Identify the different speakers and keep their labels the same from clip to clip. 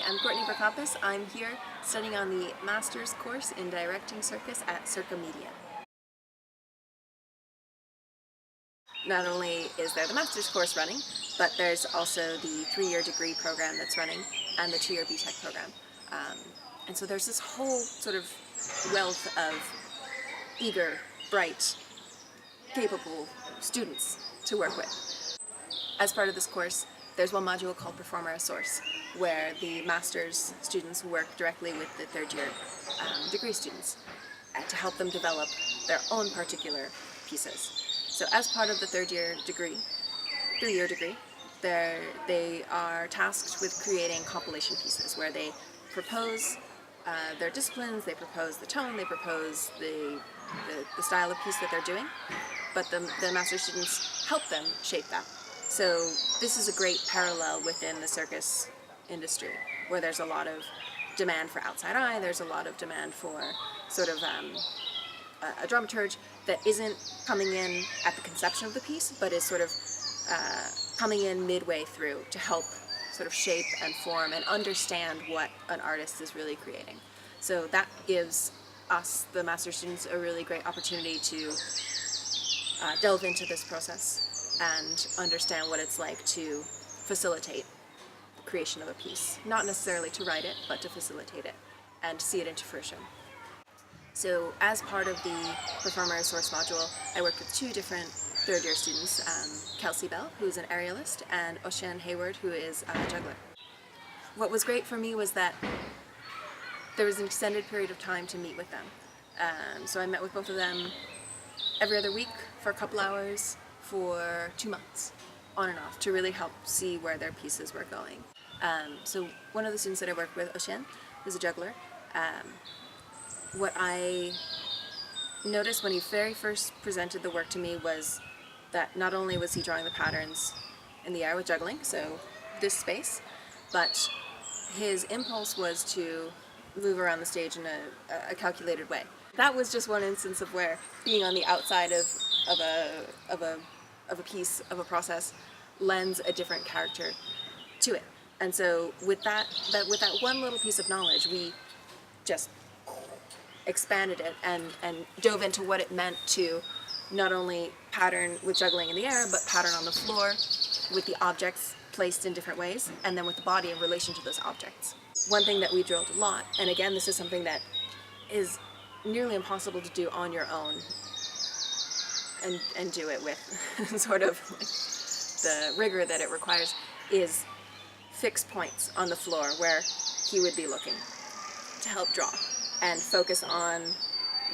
Speaker 1: I'm Courtney Brokopis. I'm here studying on the master's course in directing circus at Circa Media. Not only is there the master's course running, but there's also the 3-year degree program that's running and the 2-year BTech program. And so there's this whole sort of wealth of eager, bright, capable students to work with. As part of this course, there's one module called Performer as Source, where the master's students work directly with the 3rd-year degree students to help them develop their own particular pieces. So as part of the 3-year degree, they are tasked with creating compilation pieces where they propose their disciplines, they propose the tone, they propose the style of piece that they're doing, but the master students help them shape that. So this is a great parallel within the circus industry, where there's a lot of demand for outside eye, there's a lot of demand for sort of a dramaturge that isn't coming in at the conception of the piece, but is sort of coming in midway through to help sort of shape and form and understand what an artist is really creating. So that gives us, the master students, a really great opportunity to delve into this process and understand what it's like to facilitate the creation of a piece. Not necessarily to write it, but to facilitate it and see it into fruition. So as part of the Performer as Source module, I worked with 2 different 3rd-year students, Kelsey Bell, who's an aerialist, and Ocean Hayward, who is a juggler. What was great for me was that there was an extended period of time to meet with them. So I met with both of them every other week for a couple hours for 2 months, on and off, to really help see where their pieces were going. So one of the students that I worked with, Ocean, who's a juggler, what I noticed when he very first presented the work to me was that not only was he drawing the patterns in the air with juggling, so this space, but his impulse was to move around the stage in a calculated way. That was just one instance of where being on the outside of a piece, of a process, lends a different character to it. And so with that one little piece of knowledge, we just expanded it and dove into what it meant to not only pattern with juggling in the air, but pattern on the floor with the objects placed in different ways, and then with the body in relation to those objects. One thing that we drilled a lot, and again this is something that is nearly impossible to do on your own and do it with sort of the rigor that it requires, is fixed points on the floor where he would be looking to help draw and focus on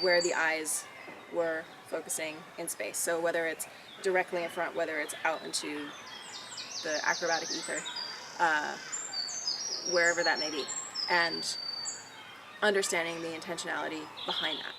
Speaker 1: where the eyes were focusing in space. So whether it's directly in front, whether it's out into the acrobatic ether, wherever that may be, and understanding the intentionality behind that.